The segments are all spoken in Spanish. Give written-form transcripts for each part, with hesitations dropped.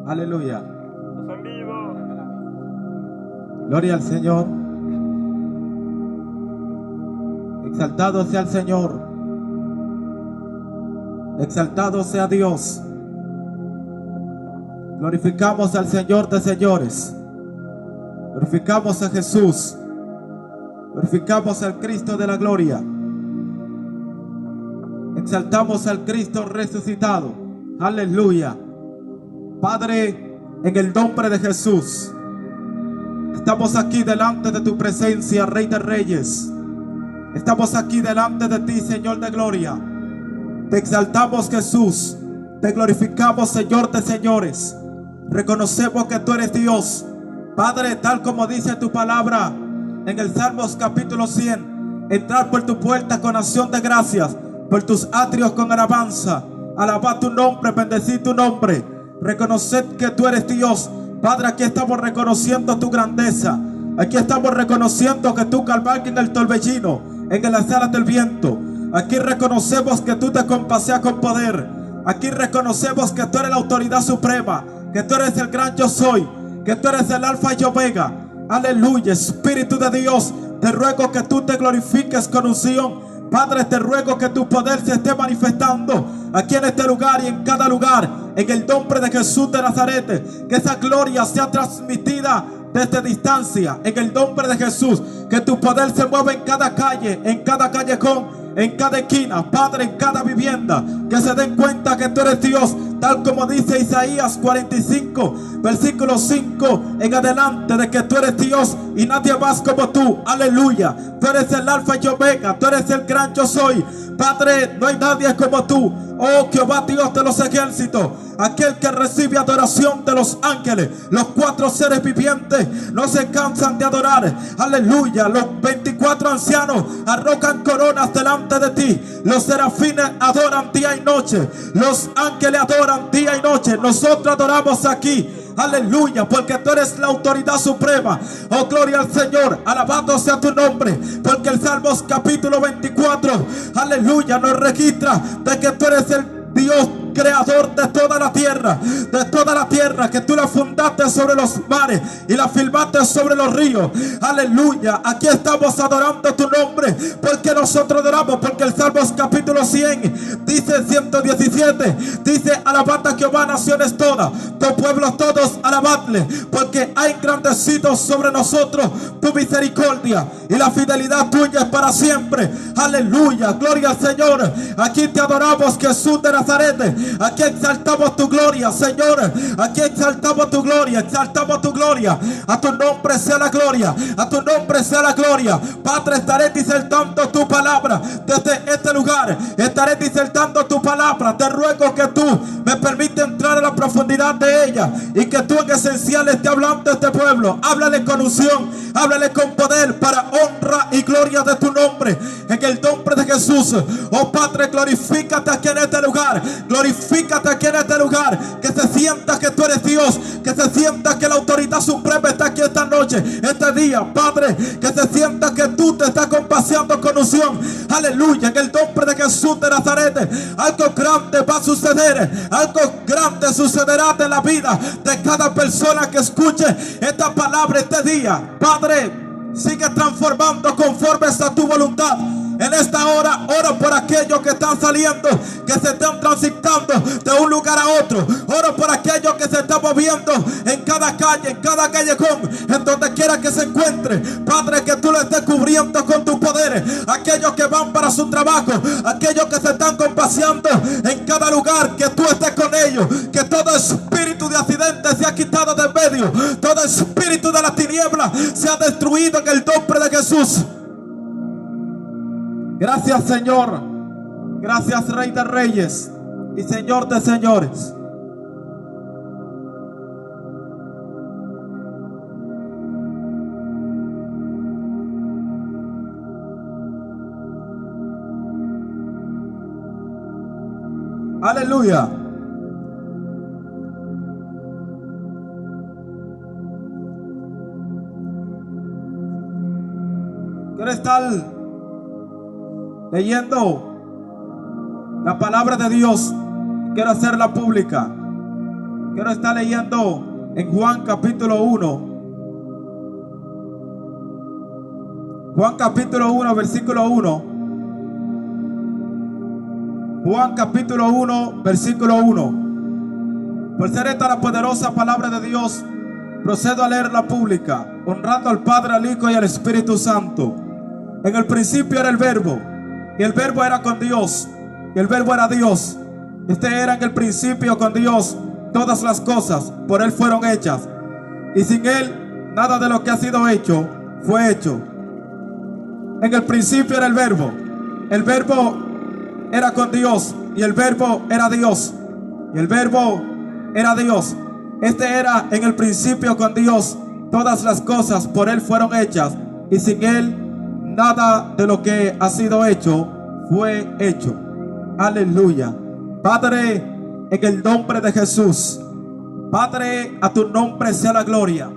Aleluya. Gloria al Señor. Exaltado sea el Señor. Exaltado sea Dios. Glorificamos al Señor de señores. Glorificamos a Jesús. Glorificamos al Cristo de la gloria. Exaltamos al Cristo resucitado. Aleluya. Padre, en el nombre de Jesús, estamos aquí delante de tu presencia, Rey de Reyes. Estamos aquí delante de ti, Señor de gloria. Te exaltamos, Jesús. Te glorificamos, Señor de señores. Reconocemos que tú eres Dios. Padre, tal como dice tu palabra en el Salmos capítulo 100, entrar por tu puerta con acción de gracias, por tus atrios con alabanza. Alabad tu nombre, bendecid tu nombre. Reconoced que tú eres Dios. Padre, aquí estamos reconociendo tu grandeza. Aquí estamos reconociendo que tú cabalgas en el torbellino, en las alas del viento. Aquí reconocemos que tú te compaseas con poder. Aquí reconocemos que tú eres la autoridad suprema, que tú eres el gran yo soy, que tú eres el alfa y omega. Aleluya. Espíritu de Dios, te ruego que tú te glorifiques con unción. Padre, te ruego que tu poder se esté manifestando aquí en este lugar y en cada lugar, en el nombre de Jesús de Nazaret. Que esa gloria sea transmitida desde distancia, en el nombre de Jesús. Que tu poder se mueva en cada calle, en cada callejón, en cada esquina, Padre, en cada vivienda. Que se den cuenta que tú eres Dios, tal como dice Isaías 45, versículo 5 en adelante, de que tú eres Dios y nadie más como tú. Aleluya. Tú eres el alfa y omega, tú eres el gran yo soy. Padre, no hay nadie como tú. Oh Jehová, Dios de los ejércitos, aquel que recibe adoración de los ángeles. Los cuatro seres vivientes no se cansan de adorar. Aleluya. Los 24 ancianos arrojan coronas delante de ti. Los serafines adoran día y noche. Los ángeles adoran día y noche. Nosotros adoramos aquí. Aleluya, porque tú eres la autoridad suprema. Oh, gloria al Señor. Alabado sea tu nombre. Porque el Salmos capítulo 24, aleluya, nos registra de que tú eres el Dios creador de toda la tierra, que tú la fundaste sobre los mares y la firmaste sobre los ríos. Aleluya. Aquí estamos adorando tu nombre, porque nosotros adoramos, porque el Salmos capítulo 100 dice, 117 dice: alabad a Jehová, naciones todas, tu pueblo todos, alabadle, porque ha engrandecido sobre nosotros tu misericordia y la fidelidad tuya es para siempre. Aleluya. Gloria al Señor. Aquí te adoramos, Jesús de Nazaret. Aquí exaltamos tu gloria, Señor. Aquí exaltamos tu gloria, exaltamos tu gloria. A tu nombre sea la gloria, a tu nombre sea la gloria. Padre, estaré disertando tu palabra desde este lugar. Estaré disertando tu palabra. Te ruego que tú me permitas entrar a la profundidad de ella y que tú en esencial estés hablando a este pueblo. Háblale con unción, háblale con poder, para honra y gloria de tu nombre, en el nombre de Jesús. Oh Padre, glorifícate aquí en este lugar. Glorifícate aquí en este lugar. Que se sienta que tú eres Dios. Que se sienta que la autoridad suprema está aquí esta noche, este día, Padre. Que se sienta que tú te estás compaseando con unción. Aleluya. En el nombre de Jesús de Nazaret, algo grande va a suceder. Algo grande sucederá en la vida de cada persona que escuche esta palabra este día. Padre, sigue transformando conforme a tu voluntad. En esta hora oro por aquellos que están saliendo, que se están transitando de un lugar a otro. Oro por aquellos que se están moviendo en cada calle, en cada callejón, en donde quiera que se encuentre. Padre, que tú le estés cubriendo con tus poderes. Aquellos que van para su trabajo, aquellos que se están compaseando en cada lugar, que tú estés con ellos. Que todo espíritu de accidente sea quitado de en medio. Todo espíritu de la tiniebla sea destruido en el nombre de Jesús. Gracias, Señor. Gracias, Rey de Reyes y Señor de Señores. Aleluya. Quiero estar leyendo la palabra de Dios quiero hacerla pública. Quiero estar leyendo en Juan capítulo 1. Juan capítulo 1, versículo 1. Juan capítulo 1, versículo 1. Por ser esta la poderosa palabra de Dios, procedo a leerla pública, honrando al Padre, al Hijo y al Espíritu Santo. En el principio era el Verbo, y el Verbo era con Dios, y el Verbo era Dios. Este era en el principio con Dios. Todas las cosas por Él fueron hechas, y sin Él nada de lo que ha sido hecho fue hecho. En el principio era el Verbo era con Dios, y el Verbo era Dios, y el Verbo era Dios. Este era en el principio con Dios. Todas las cosas por Él fueron hechas, y sin Él nada de lo que ha sido hecho fue hecho. Aleluya. Padre, en el nombre de Jesús, Padre, a tu nombre sea la gloria.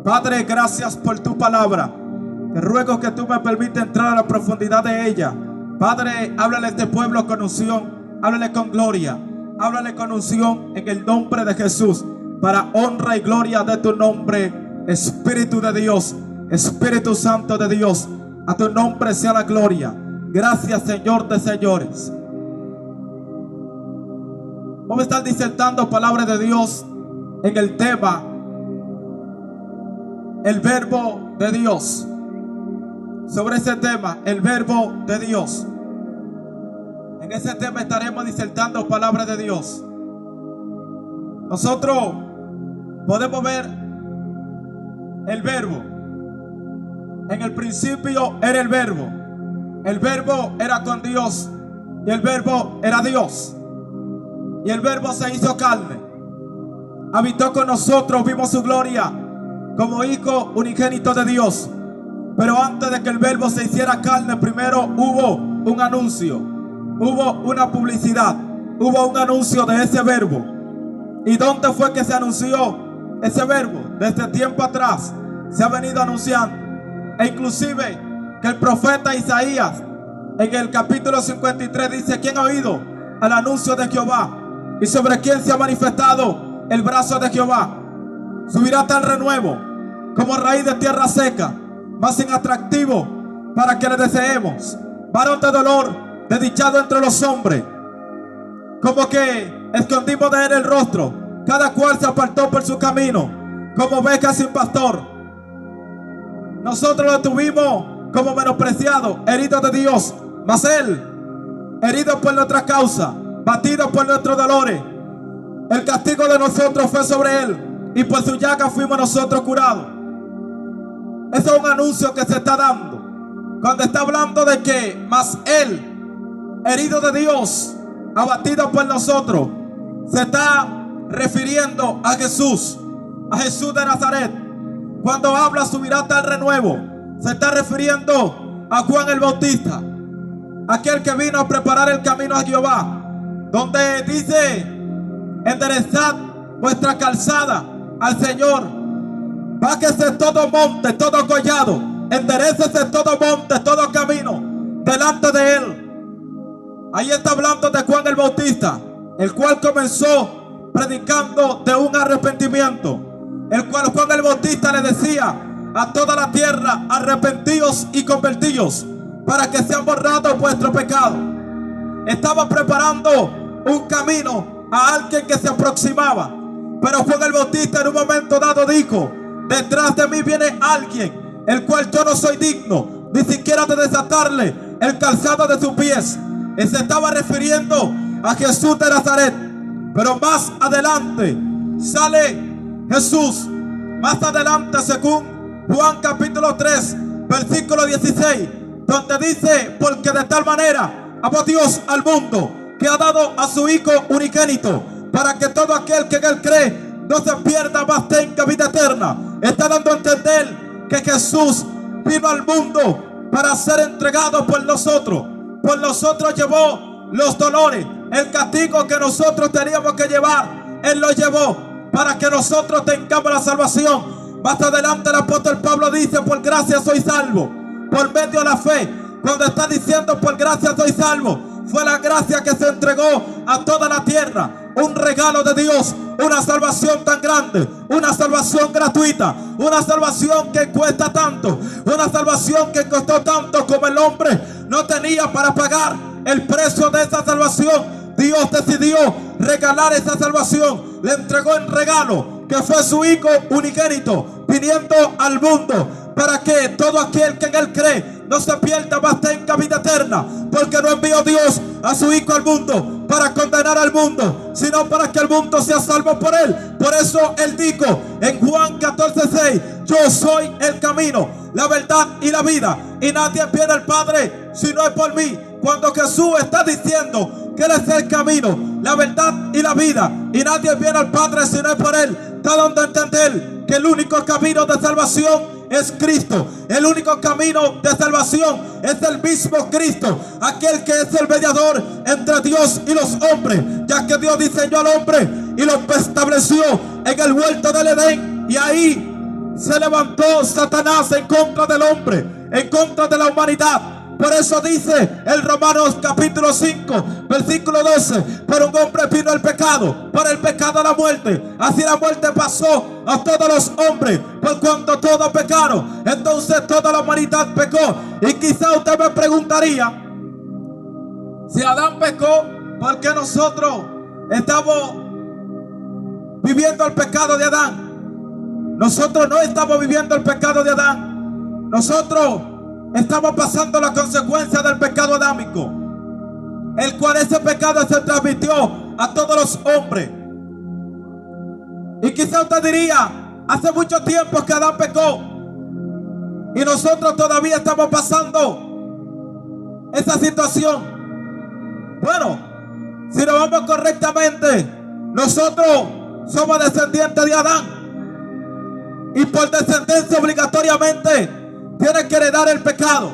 Padre, gracias por tu palabra. Te ruego que tú me permitas entrar a la profundidad de ella. Padre, háblale a este pueblo con unción, háblale con gloria, háblale con unción en el nombre de Jesús, para honra y gloria de tu nombre. Espíritu de Dios, Espíritu Santo de Dios, a tu nombre sea la gloria. Gracias, Señor de señores. Vamos a estar disertando palabra de Dios en el tema el Verbo de Dios. Sobre ese tema, el Verbo de Dios. En ese tema estaremos disertando palabra de Dios. Nosotros podemos ver el Verbo. En el principio era el Verbo era con Dios, y el Verbo era Dios. Y el Verbo se hizo carne, habitó con nosotros, vimos su gloria como Hijo unigénito de Dios. Pero antes de que el Verbo se hiciera carne, primero hubo un anuncio, hubo una publicidad, hubo un anuncio de ese Verbo. ¿Y dónde fue que se anunció ese Verbo? Desde tiempo atrás se ha venido anunciando. E inclusive que el profeta Isaías en el capítulo 53 dice: ¿quién ha oído el anuncio de Jehová? ¿Y sobre quién se ha manifestado el brazo de Jehová? Subirá tal renuevo como raíz de tierra seca, más inatractivo para que le deseemos. Varón de dolor, desdichado entre los hombres, como que escondimos de él el rostro. Cada cual se apartó por su camino, como oveja sin pastor. Nosotros lo tuvimos como menospreciado, herido de Dios, mas él, herido por nuestra causa, batido por nuestros dolores. El castigo de nosotros fue sobre él, y por su llaga fuimos nosotros curados. Ese es un anuncio que se está dando cuando está hablando de que mas él, herido de Dios, abatido por nosotros. Se está refiriendo a Jesús de Nazaret. Cuando habla subirá tal renuevo, se está refiriendo a Juan el Bautista, aquel que vino a preparar el camino a Jehová, donde dice: enderezad vuestra calzada al Señor. Bájese todo monte, todo collado, enderécese todo monte, todo camino delante de él. Ahí está hablando de Juan el Bautista, el cual comenzó predicando de un arrepentimiento, el cual Juan el Bautista le decía a toda la tierra: arrepentíos y convertíos, para que sean borrados vuestros pecados. Estaba preparando un camino a alguien que se aproximaba. Pero Juan el Bautista en un momento dado dijo: detrás de mí viene alguien, el cual yo no soy digno ni siquiera de desatarle el calzado de sus pies. Él se estaba refiriendo a Jesús de Nazaret. Pero más adelante sale Jesús. Más adelante, según Juan capítulo 3, versículo 16, donde dice: porque de tal manera amó Dios al mundo, que ha dado a su Hijo unigénito, para que todo aquel que en él cree no se pierda, mas tenga vida eterna. Está dando a entender que Jesús vino al mundo para ser entregado por nosotros. Por nosotros llevó los dolores, el castigo que nosotros teníamos que llevar. Él lo llevó para que nosotros tengamos la salvación. Más adelante el apóstol Pablo dice: por gracia soy salvo, por medio de la fe. Cuando está diciendo por gracia soy salvo, fue la gracia que se entregó a toda la tierra. un regalo de Dios, una salvación tan grande, una salvación gratuita, una salvación que cuesta tanto, una salvación que costó tanto como el hombre no tenía para pagar el precio de esa salvación. Dios decidió regalar esa salvación, le entregó en regalo, que fue su Hijo unigénito, viniendo al mundo para que todo aquel que en él cree no se pierda, mas tenga vida eterna, porque no envió Dios a su Hijo al mundo para condenar al mundo, sino para que el mundo sea salvo por él. Por eso él dijo en Juan 14:6: yo soy el camino, la verdad y la vida, y nadie viene al Padre si no es por mí. Cuando Jesús está diciendo que él es el camino, la verdad y la vida, y nadie viene al Padre si no es por él, está dando a entender que el único camino de salvación es Cristo. El único camino de salvación es el mismo Cristo, aquel que es el mediador entre Dios y los hombres, ya que Dios diseñó al hombre y lo estableció en el huerto del Edén, y ahí se levantó Satanás en contra del hombre, en contra de la humanidad. Por eso dice el Romanos capítulo 5 versículo 12: por un hombre vino el pecado, por el pecado la muerte, así la muerte pasó a todos los hombres, por cuanto todos pecaron, entonces toda la humanidad pecó. Y quizá usted me preguntaría, si Adán pecó, ¿por qué nosotros estamos viviendo el pecado de Adán? Nosotros no estamos viviendo el pecado de Adán, nosotros estamos pasando la consecuencia del pecado adámico, el cual ese pecado se transmitió a todos los hombres. Y quizá usted diría, hace mucho tiempo que Adán pecó y nosotros todavía estamos pasando esa situación. Bueno, si nos vamos correctamente, nosotros somos descendientes de Adán, y por descendencia obligatoriamente tiene que heredar el pecado.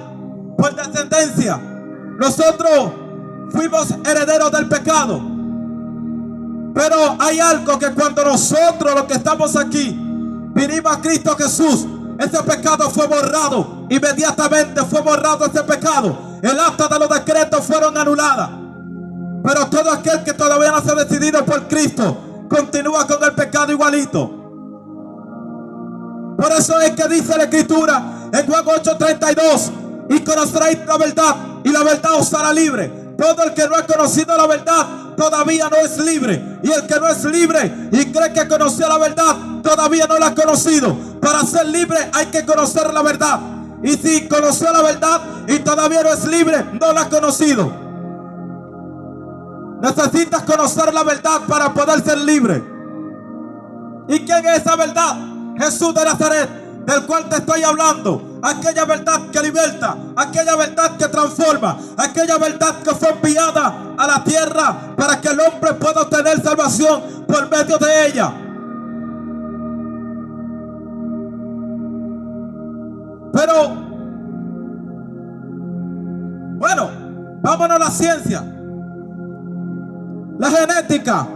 Por descendencia nosotros fuimos herederos del pecado. Pero hay algo, que cuando nosotros, los que estamos aquí, vinimos a Cristo Jesús, ese pecado fue borrado. Inmediatamente fue borrado ese pecado. El acta de los decretos fueron anuladas. Pero todo aquel que todavía no se ha decidido por Cristo continúa con el pecado igualito. Por eso es que dice la Escritura en Juan 8:32: y conoceréis la verdad, y la verdad os hará libre. Todo el que no ha conocido la verdad todavía no es libre, y el que no es libre y cree que conoció la verdad todavía no la ha conocido. Para ser libre hay que conocer la verdad, y si conoció la verdad y todavía no es libre, no la ha conocido. Necesitas conocer la verdad para poder ser libre. ¿Y quién es esa verdad? Jesús de Nazaret, del cual te estoy hablando. Aquella verdad que liberta, aquella verdad que transforma, aquella verdad que fue enviada a la tierra para que el hombre pueda obtener salvación por medio de ella. Pero bueno, vámonos a la ciencia. La genética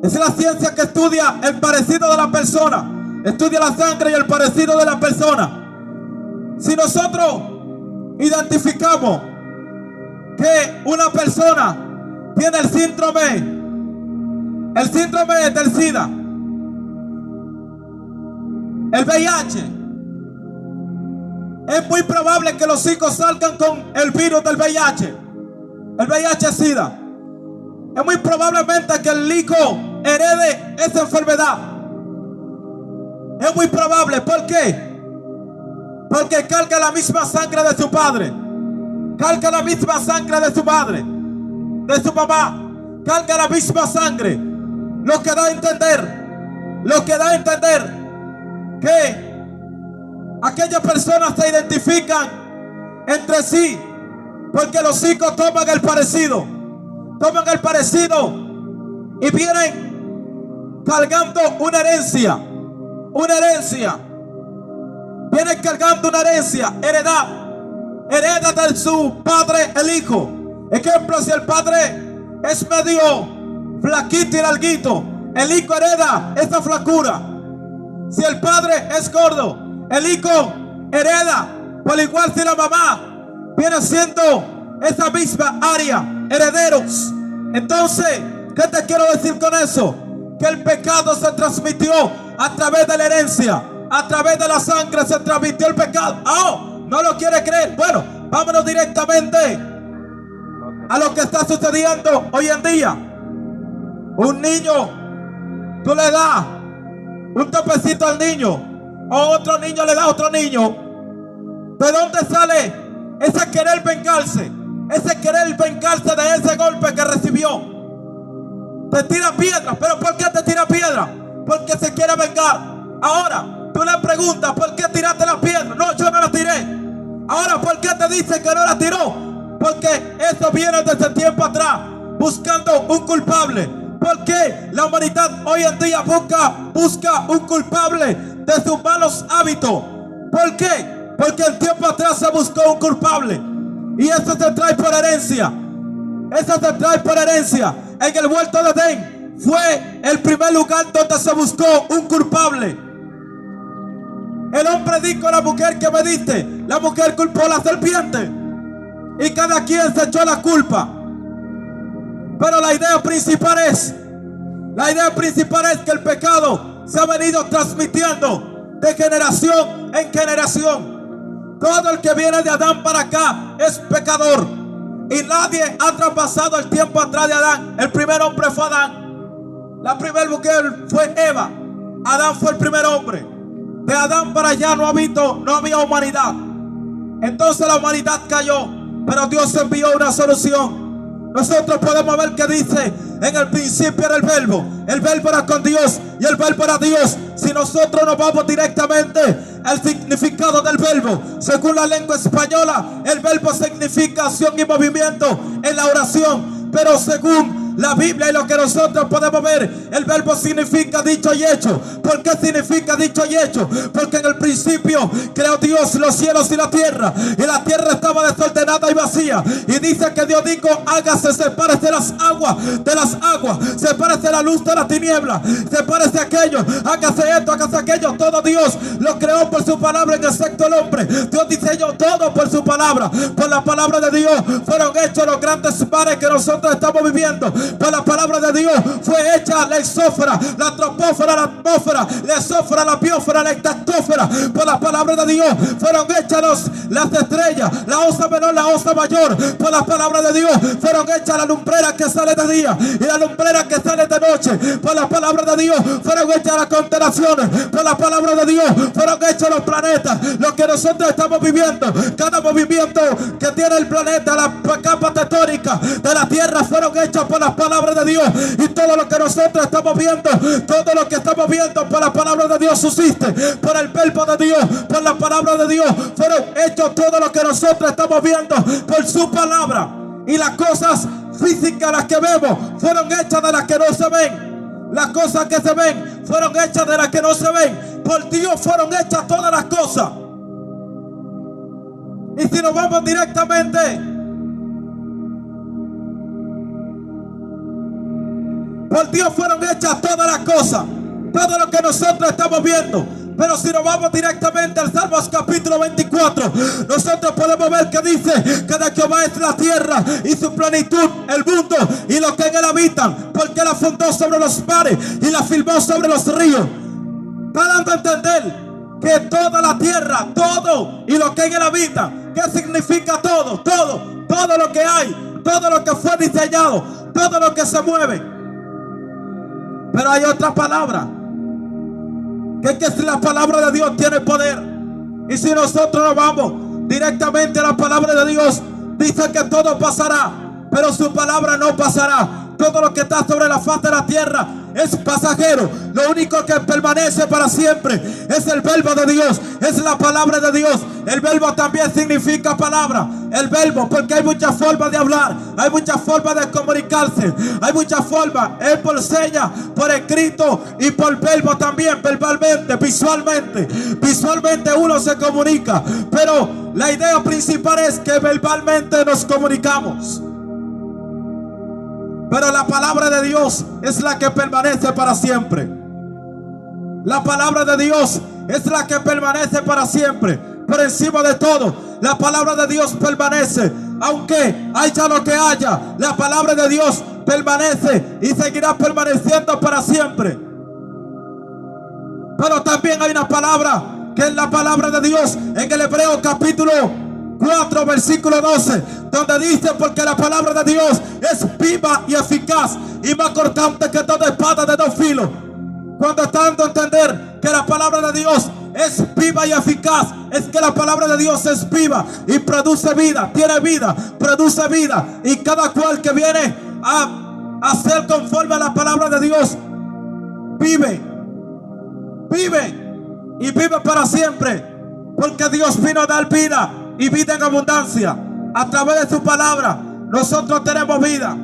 es la ciencia que estudia el parecido de la persona, estudia la sangre y el parecido de la persona. Si nosotros identificamos que una persona tiene el síndrome del SIDA, el VIH, es muy probable que los hijos salgan con el virus del VIH, el VIH-SIDA. Es muy probablemente que el hijo herede esa enfermedad. Es muy probable. ¿Por qué? Porque carga la misma sangre de su padre, carga la misma sangre de su madre, de su mamá, carga la misma sangre. Lo que da a entender que aquellas personas se identifican entre sí, porque los hijos toman el parecido y vienen cargando una herencia. Vienen cargando una herencia, hereda de su padre el hijo. Ejemplo, si el padre es medio flaquito y larguito, el hijo hereda esa flacura. Si el padre es gordo, el hijo hereda. Por igual, si la mamá viene siendo esa misma área, herederos. Entonces, ¿Qué te quiero decir con eso? Que el pecado se transmitió a través de la herencia, a través de la sangre se transmitió el pecado. Oh, ¿no lo quiere creer? Bueno, vámonos directamente a lo que está sucediendo hoy en día. Un niño, tú le das un topecito al niño, o otro niño le da a otro niño. ¿De dónde sale ese querer vengarse? Ese querer vengarse de ese golpe que recibió. Te tira piedra. ¿Pero por qué te tira piedra? Porque se quiere vengar. Ahora, tú le preguntas, ¿por qué tiraste la piedra? No, yo no la tiré. Ahora, ¿por qué te dice que no la tiró? Porque eso viene desde tiempo atrás, buscando un culpable. ¿Por qué la humanidad hoy en día busca un culpable de sus malos hábitos? ¿Por qué? Porque en tiempo atrás se buscó un culpable. Y eso se trae por herencia. Eso se trae por herencia. En el huerto de Edén fue el primer lugar donde se buscó un culpable. El hombre dijo a la mujer que me diste. La mujer culpó a la serpiente. Y cada quien se echó la culpa. Pero la idea principal es que el pecado se ha venido transmitiendo de generación en generación. Todo el que viene de Adán para acá es pecador. Y nadie ha traspasado el tiempo atrás de Adán. El primer hombre fue Adán. La primera mujer fue Eva. Adán fue el primer hombre. De Adán para allá no había humanidad. Entonces la humanidad cayó, pero Dios envió una solución. Nosotros podemos ver que dice: en el principio era el verbo era con Dios y el verbo era Dios. Si nosotros nos vamos directamente al significado del verbo, según la lengua española, el verbo significa acción y movimiento en la oración. Pero según la Biblia y lo que nosotros podemos ver, el verbo significa dicho y hecho. ¿Por qué significa dicho y hecho? Porque en el principio creó Dios los cielos y la tierra estaba desordenada y vacía. Y dice que Dios dijo: hágase, sepárese las aguas de las aguas, sepárese la luz de la tiniebla, sepárese aquello, hágase esto, hágase aquello. Todo Dios lo creó por su palabra, excepto el hombre. Dios diseñó todo por su palabra. Por la palabra de Dios fueron hechos los grandes mares que nosotros estamos viviendo. Por la palabra de Dios fue hecha la exósfera, la troposfera, la atmósfera, la exósfera, la biosfera, la estratosfera. Por la palabra de Dios fueron hechas las estrellas, la osa menor, la osa mayor. Por la palabra de Dios fueron hechas la lumbrera que sale de día y la lumbrera que sale de noche. Por la palabra de Dios fueron hechas las constelaciones. Por la palabra de Dios fueron hechos los planetas. Lo que nosotros estamos viviendo, cada movimiento que tiene el planeta, la capa tectónica de la tierra, fueron hechas por las palabras de Dios. Y todo lo que nosotros estamos viendo, todo lo que estamos viendo por la palabra de Dios subsiste. Por el verbo de Dios, por la palabra de Dios fueron hechos todo lo que nosotros estamos viendo por su palabra. Y las cosas físicas, las que vemos, fueron hechas de las que no se ven. Las cosas que se ven fueron hechas de las que no se ven. Por Dios fueron hechas todas las cosas. Y si nos vamos directamente, por Dios fueron hechas todas las cosas, todo lo que nosotros estamos viendo. Pero si nos vamos directamente al Salmos capítulo 24, nosotros podemos ver que dice que de Jehová es la tierra y su plenitud, el mundo y los que en él habitan, porque la fundó sobre los mares y la firmó sobre los ríos. Está dando a entender que toda la tierra, todo y lo que en él habita. ¿Qué significa todo? Todo lo que hay, todo lo que fue diseñado, todo lo que se mueve. Pero hay otra palabra, que si la palabra de Dios tiene poder. Y si nosotros nos vamos directamente a la palabra de Dios, dice que todo pasará, pero su palabra no pasará. Todo lo que está sobre la faz de la tierra es pasajero. Lo único que permanece para siempre es el verbo de Dios, es la palabra de Dios. El verbo también significa palabra. El verbo, porque hay muchas formas de hablar, hay muchas formas de comunicarse, hay muchas formas, es por señas, por escrito y por verbo también, verbalmente, visualmente. Visualmente uno se comunica, pero la idea principal es que verbalmente nos comunicamos. Pero la palabra de Dios es la que permanece para siempre. La palabra de Dios es la que permanece para siempre. Por encima de todo, la palabra de Dios permanece. Aunque haya lo que haya, la palabra de Dios permanece y seguirá permaneciendo para siempre. Pero también hay una palabra que es la palabra de Dios en el Hebreos capítulo 4 versículo 12, donde dice: porque la palabra de Dios es viva y eficaz y más cortante que toda espada de dos filos. Cuando está dando a entender que la palabra de Dios es viva y eficaz, es que la palabra de Dios es viva y produce vida, tiene vida, produce vida, y cada cual que viene a ser conforme a la palabra de Dios vive y vive para siempre, porque Dios vino a dar vida y vida en abundancia. A través de su palabra nosotros tenemos vida.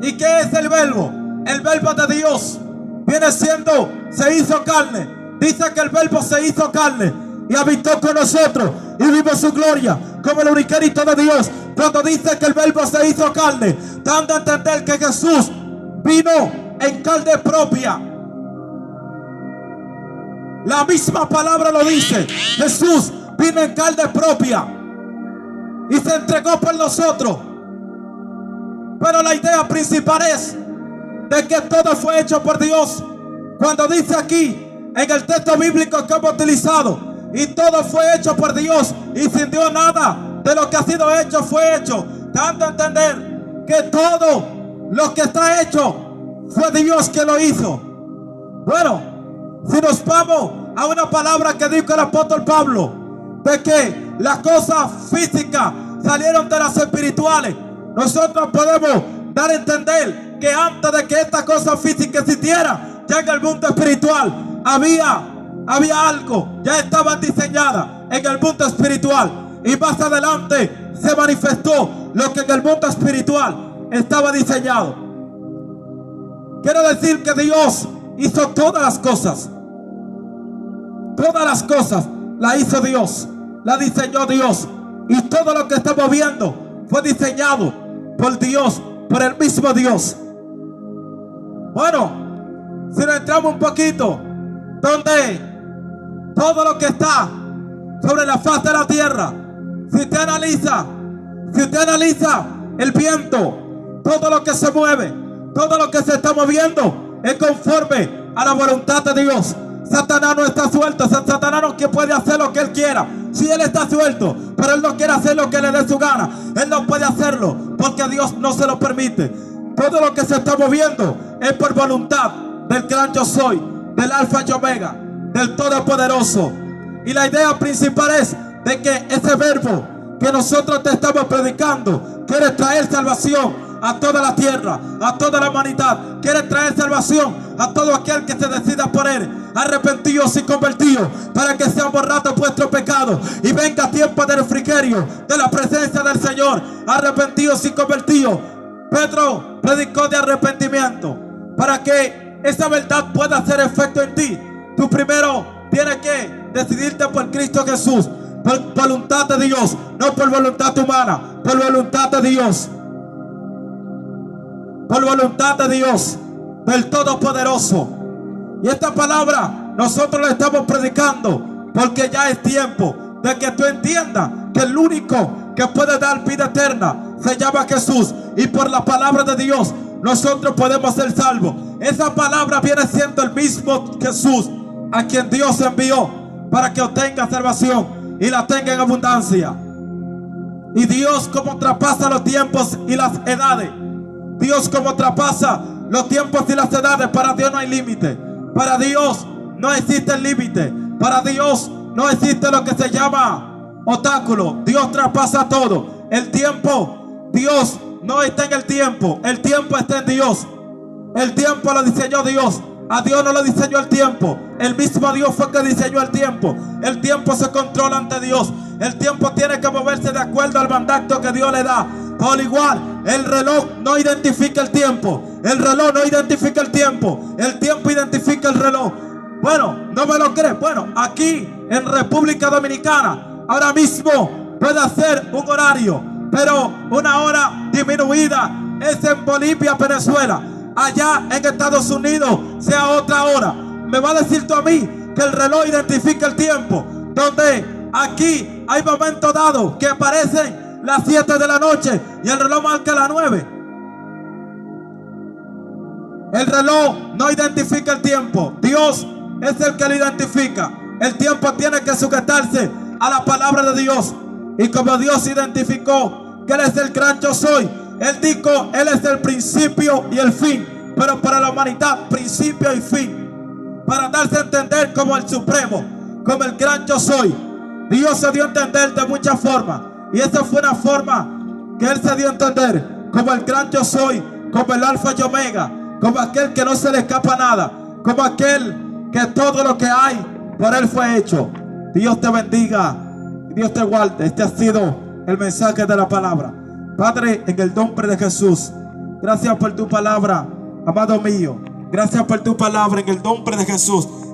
¿Y qué es el verbo? El verbo de Dios viene siendo, se hizo carne. Dice que el verbo se hizo carne y habitó con nosotros y vimos su gloria como el unigénito de Dios. Cuando dice que el verbo se hizo carne, dando a entender que Jesús vino en carne propia. La misma palabra lo dice. Jesús vino en carne propia y se entregó por nosotros. Pero la idea principal es de que todo fue hecho por Dios. Cuando dice aquí en el texto bíblico que hemos utilizado, y todo fue hecho por Dios, y sin Dios nada de lo que ha sido hecho fue hecho, dando a entender que todo lo que está hecho fue Dios que lo hizo. Bueno, si nos vamos a una palabra que dijo el apóstol Pablo, de que las cosas físicas salieron de las espirituales, nosotros podemos dar a entender que antes de que esta cosa física existiera, ya en el mundo espiritual había algo, ya estaban diseñadas en el mundo espiritual, y más adelante se manifestó lo que en el mundo espiritual estaba diseñado. Quiero decir que Dios hizo todas las cosas. Todas las cosas la hizo Dios, la diseñó Dios, y todo lo que estamos viendo fue diseñado por Dios, por el mismo Dios. Bueno, si nos entramos un poquito, donde todo lo que está sobre la faz de la tierra, si usted analiza el viento, todo lo que se mueve, todo lo que se está moviendo es conforme a la voluntad de Dios. Satanás no está suelto. Satanás no puede hacer lo que él quiera. Si él está suelto, pero él no quiere hacer lo que le dé su gana, él no puede hacerlo porque Dios no se lo permite. Todo lo que se está moviendo es por voluntad del gran yo soy, del alfa y omega, del todopoderoso. Y la idea principal es de que ese verbo que nosotros te estamos predicando quiere traer salvación a toda la tierra, a toda la humanidad. Quiere traer salvación a todo aquel que se decida por él, arrepentidos y convertidos, para que sean borrados vuestros pecados y venga tiempo de refrigerio de la presencia del Señor. Arrepentidos y convertidos. Pedro predicó de arrepentimiento. Para que esa verdad pueda hacer efecto en ti, tú primero tienes que decidirte por Cristo Jesús, por voluntad de Dios, no por voluntad humana, por voluntad de Dios, por voluntad de Dios, del Todopoderoso. Y esta palabra nosotros la estamos predicando porque ya es tiempo de que tú entiendas que el único que puede dar vida eterna se llama Jesús, y por la palabra de Dios nosotros podemos ser salvos. Esa palabra viene siendo el mismo Jesús a quien Dios envió para que obtenga salvación y la tenga en abundancia. Y Dios, como traspasa los tiempos y las edades, Dios como traspasa los tiempos y las edades, para Dios no hay límite. Para Dios no existe el límite. Para Dios no existe lo que se llama obstáculo. Dios traspasa todo. El tiempo, Dios no está en el tiempo está en Dios. El tiempo lo diseñó Dios. A Dios no lo diseñó el tiempo. El mismo Dios fue que diseñó el tiempo. El tiempo se controla ante Dios. El tiempo tiene que moverse de acuerdo al mandato que Dios le da. Por igual, el reloj no identifica el tiempo. El reloj no identifica el tiempo. El tiempo identifica el reloj. Bueno, ¿no me lo crees? Bueno, aquí en República Dominicana ahora mismo puede hacer un horario, pero una hora disminuida es en Bolivia, Venezuela. Allá en Estados Unidos sea otra hora. Me va a decir tú a mí que el reloj identifica el tiempo, donde aquí hay momentos dados que aparecen las 7 de la noche y el reloj marca las 9. El reloj no identifica el tiempo. Dios es el que lo identifica. El tiempo tiene que sujetarse a la palabra de Dios. Y como Dios identificó que Él es el gran yo soy, Él dijo, Él es el principio y el fin. Pero para la humanidad, principio y fin. Para darse a entender como el supremo, como el gran yo soy. Dios se dio a entender de muchas formas. Y esa fue una forma que Él se dio a entender como el gran yo soy, como el alfa y omega, como aquel que no se le escapa nada, como aquel que todo lo que hay por Él fue hecho. Dios te bendiga, Dios te guarde. Este ha sido el mensaje de la palabra. Padre, en el nombre de Jesús, gracias por tu palabra, amado mío. Gracias por tu palabra en el nombre de Jesús.